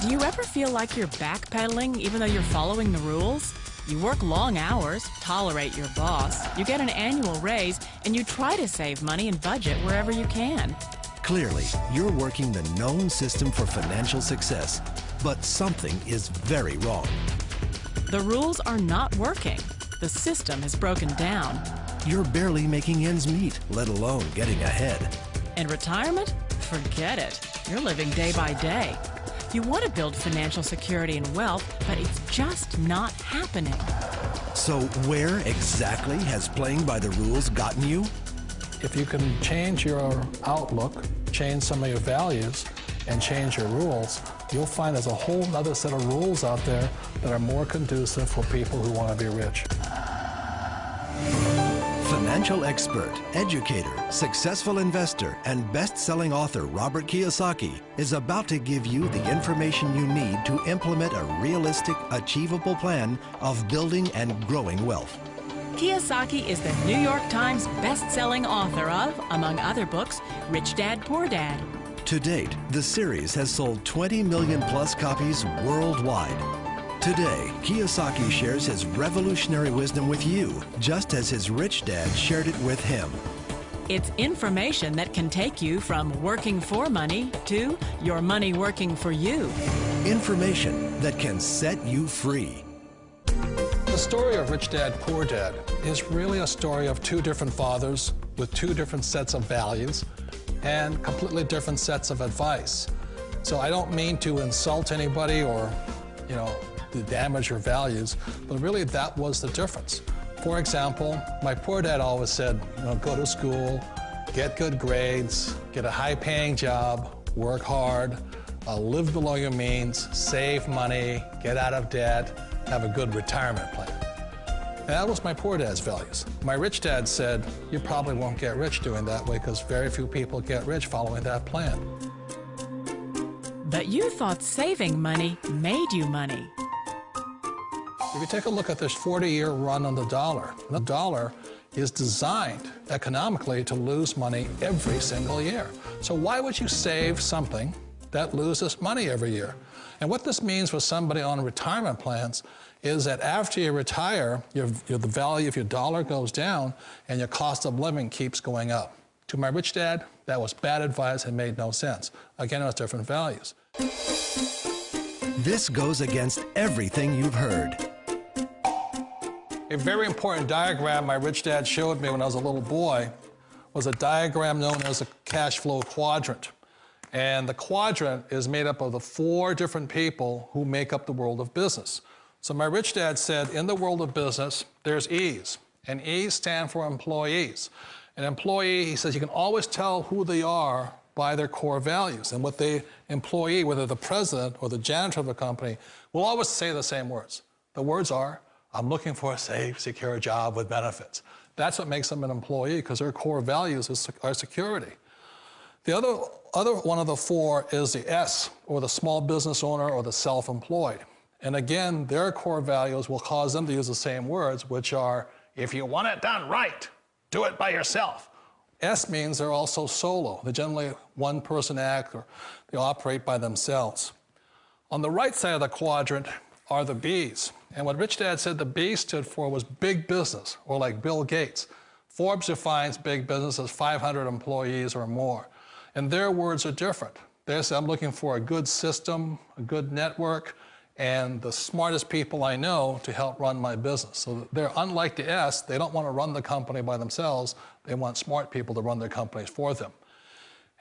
Do you ever feel like you're backpedaling even though you're following the rules? You work long hours, tolerate your boss, you get an annual raise, and you try to save money and budget wherever you can. Clearly, you're working the known system for financial success, but something is very wrong. The rules are not working. The system is broken down. You're barely making ends meet, let alone getting ahead. And retirement? Forget it. You're living day by day. You want to build financial security and wealth, but it's just not happening. So where exactly has playing by the rules gotten you? If you can change your outlook, change some of your values, and change your rules, you'll find there's a whole other set of rules out there that are more conducive for people who want to be rich. Financial expert, educator, successful investor, and best-selling author Robert Kiyosaki is about to give you the information you need to implement a realistic, achievable plan of building and growing wealth. Kiyosaki is the New York Times best-selling author of, among other books, Rich Dad, Poor Dad. To date, the series has sold 20 million plus copies worldwide. Today, Kiyosaki shares his revolutionary wisdom with you, just as his rich dad shared it with him. It's information that can take you from working for money to your money working for you. Information that can set you free. The story of Rich Dad, Poor Dad is really a story of two different fathers with two different sets of values and completely different sets of advice. So I don't mean to insult anybody or, to damage your values, but really that was the difference. For example, my poor dad always said, go to school, get good grades, get a high-paying job, work hard, live below your means, save money, get out of debt, have a good retirement plan. And that was my poor dad's values. My rich dad said, you probably won't get rich doing that way because very few people get rich following that plan. But you thought saving money made you money. If you take a look at this 40-year run on the dollar is designed economically to lose money every single year. So why would you save something that loses money every year? And what this means for somebody on retirement plans is that after you retire, the value of your dollar goes down and your cost of living keeps going up. To my rich dad, that was bad advice and made no sense. Again, it was different values. This goes against everything you've heard. A very important diagram my rich dad showed me when I was a little boy was a diagram known as a cash flow quadrant. And the quadrant is made up of the 4 different people who make up the world of business. So my rich dad said, in the world of business, there's E's, and E's stand for employees. An employee, he says, you can always tell who they are by their core values. And what the employee, whether the president or the janitor of the company, will always say the same words. The words are, I'm looking for a safe, secure job with benefits. That's what makes them an employee, because their core values are security. The other one of the 4 is the S, or the small business owner or the self-employed. And again, their core values will cause them to use the same words, which are, if you want it done right, do it by yourself. S means they're also solo. They're generally one-person act, or they operate by themselves. On the right side of the quadrant are the B's. And what Rich Dad said the B stood for was big business, or like Bill Gates. Forbes defines big business as 500 employees or more. And their words are different. They say, I'm looking for a good system, a good network, and the smartest people I know to help run my business. So they're unlike the S. They don't want to run the company by themselves. They want smart people to run their companies for them.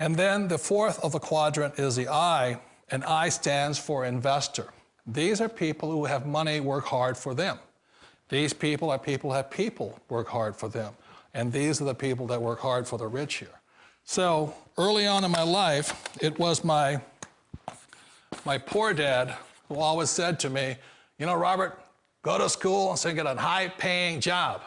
And then the 4th of the quadrant is the I, and I stands for investor. These are people who have money work hard for them. These people are people who have people work hard for them. And these are the people that work hard for the rich here. So early on in my life, it was my poor dad who always said to me, Robert, go to school and so get a high-paying job.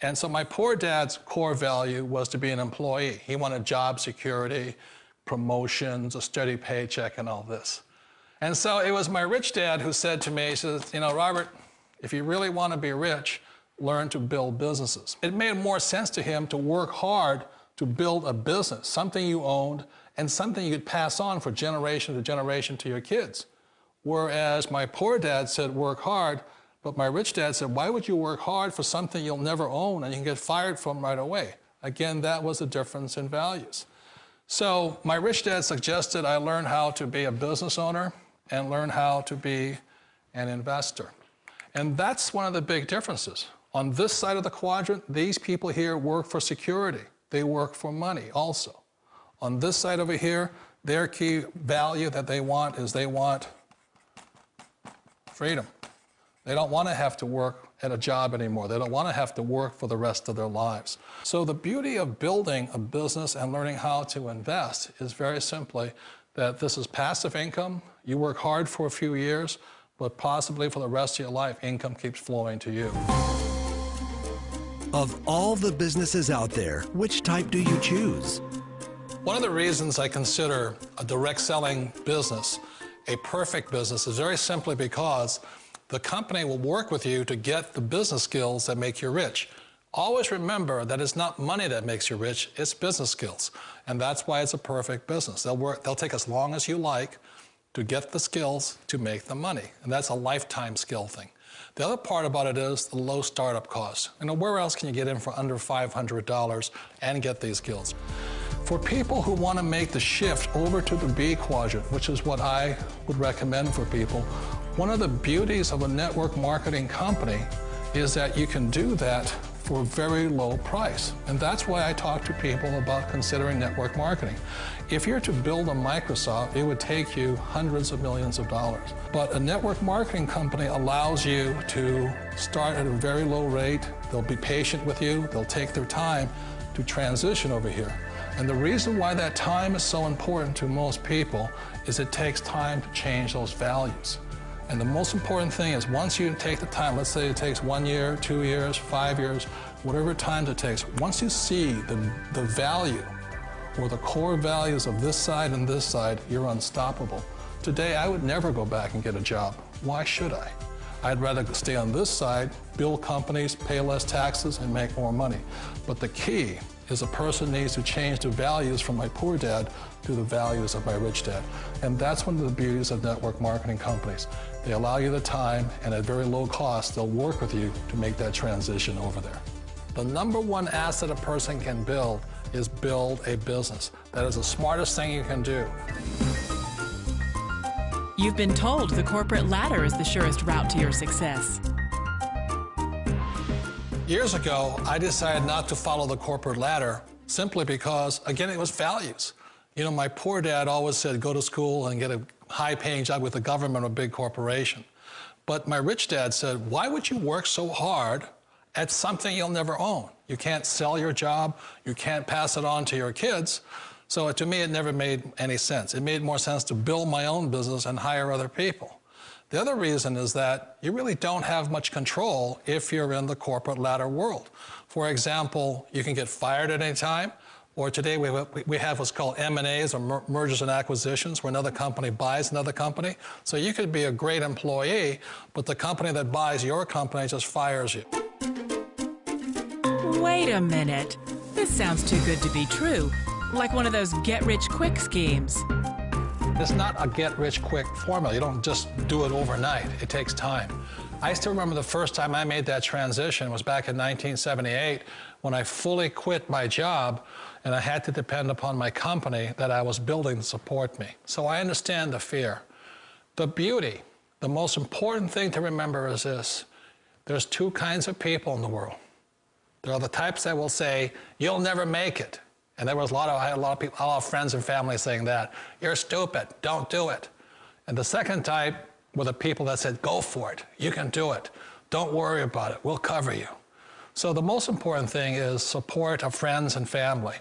And so my poor dad's core value was to be an employee. He wanted job security, promotions, a steady paycheck, and all this. And so it was my rich dad who said to me, he says, Robert, if you really want to be rich, learn to build businesses. It made more sense to him to work hard to build a business, something you owned, and something you could pass on for generation to generation to your kids. Whereas my poor dad said, work hard, but my rich dad said, why would you work hard for something you'll never own and you can get fired from right away? Again, that was a difference in values. So my rich dad suggested I learn how to be a business owner and learn how to be an investor. And that's one of the big differences. On this side of the quadrant, these people here work for security. They work for money also. On this side over here, their key value that they want is they want freedom. They don't want to have to work at a job anymore. They don't want to have to work for the rest of their lives. So the beauty of building a business and learning how to invest is very simply that this is passive income. You work hard for a few years, but possibly for the rest of your life, income keeps flowing to you. Of all the businesses out there, which type do you choose? One of the reasons I consider a direct selling business a perfect business is very simply because the company will work with you to get the business skills that make you rich. Always remember that it's not money that makes you rich, it's business skills. And that's why it's a perfect business. They'll take as long as you like to get the skills to make the money. And that's a lifetime skill thing. The other part about it is the low startup cost. You know, where else can you get in for under $500 and get these skills? For people who want to make the shift over to the B quadrant, which is what I would recommend for people, one of the beauties of a network marketing company is that you can do that for a very low price. And that's why I talk to people about considering network marketing. If you're to build a Microsoft, it would take you hundreds of millions of dollars. But a network marketing company allows you to start at a very low rate. They'll be patient with you. They'll take their time to transition over here. And the reason why that time is so important to most people is it takes time to change those values. And the most important thing is once you take the time, let's say it takes 1 year, 2 years, 5 years, whatever time it takes, once you see the value or the core values of this side and this side, you're unstoppable. Today, I would never go back and get a job. Why should I? I'd rather stay on this side, build companies, pay less taxes, and make more money. But the key is a person needs to change the values from my poor dad to the values of my rich dad. And that's one of the beauties of network marketing companies. They allow you the time, and at very low cost, they'll work with you to make that transition over there. The number one asset a person can build is build a business. That is the smartest thing you can do. You've been told the corporate ladder is the surest route to your success. Years ago, I decided not to follow the corporate ladder simply because, again, it was values. You know, my poor dad always said, go to school and get a high-paying job with the government or a big corporation. But my rich dad said, why would you work so hard at something you'll never own? You can't sell your job. You can't pass it on to your kids. So to me, it never made any sense. It made more sense to build my own business and hire other people. The other reason is that you really don't have much control if you're in the corporate ladder world. For example, you can get fired at any time, or today we have what's called M&As, or mergers and acquisitions, where another company buys another company. So you could be a great employee, but the company that buys your company just fires you. Wait a minute. This sounds too good to be true. Like one of those get-rich-quick schemes. It's not a get-rich-quick formula. You don't just do it overnight. It takes time. I still remember the first time I made that transition was back in 1978 when I fully quit my job and I had to depend upon my company that I was building to support me. So I understand the fear. The beauty, the most important thing to remember is this. There's two kinds of people in the world. There are the types that will say, you'll never make it. And there was I had a lot of people, a lot of friends and family saying that. You're stupid, don't do it. And the second type were the people that said, go for it, you can do it. Don't worry about it, we'll cover you. So the most important thing is support of friends and family.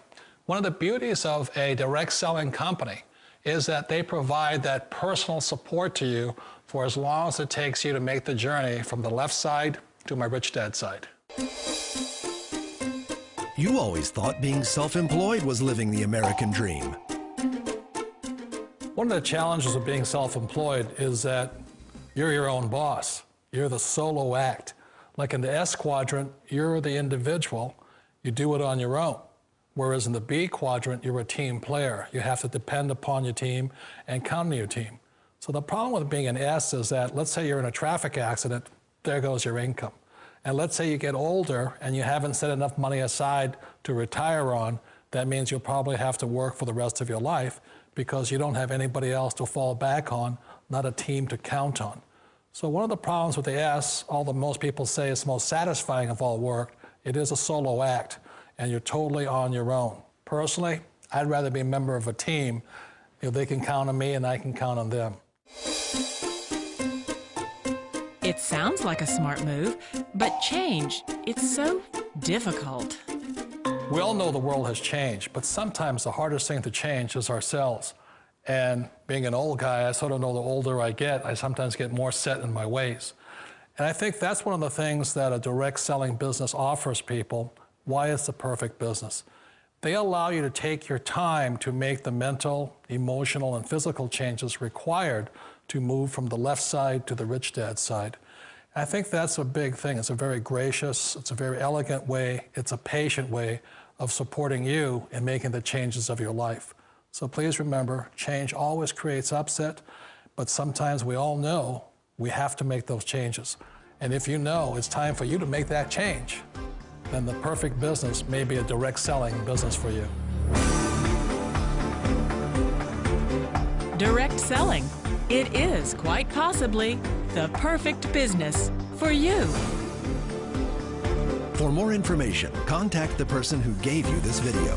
One of the beauties of a direct selling company is that they provide that personal support to you for as long as it takes you to make the journey from the left side to my rich dad side. You always thought being self-employed was living the American dream. One of the challenges of being self-employed is that you're your own boss. You're the solo act. Like in the S quadrant, you're the individual. You do it on your own. Whereas in the B quadrant, you're a team player. You have to depend upon your team and count on your team. So the problem with being an S is that, let's say you're in a traffic accident, there goes your income. And let's say you get older and you haven't set enough money aside to retire on, that means you'll probably have to work for the rest of your life because you don't have anybody else to fall back on, not a team to count on. So one of the problems with the S, although most people say it's the most satisfying of all work, it is a solo act, and you're totally on your own. Personally, I'd rather be a member of a team. They can count on me and I can count on them. It sounds like a smart move, but change, it's so difficult. We all know the world has changed, but sometimes the hardest thing to change is ourselves. And being an old guy, I sort of know the older I get, I sometimes get more set in my ways. And I think that's one of the things that a direct selling business offers people, why it's the perfect business. They allow you to take your time to make the mental, emotional, and physical changes required to move from the left side to the rich dad side. I think that's a big thing. It's a very gracious, it's a very elegant way, it's a patient way of supporting you in making the changes of your life. So please remember, change always creates upset, but sometimes we all know we have to make those changes. And if you know it's time for you to make that change, then the perfect business may be a direct selling business for you. Direct selling. It is quite possibly the perfect business for you. For more information, contact the person who gave you this video.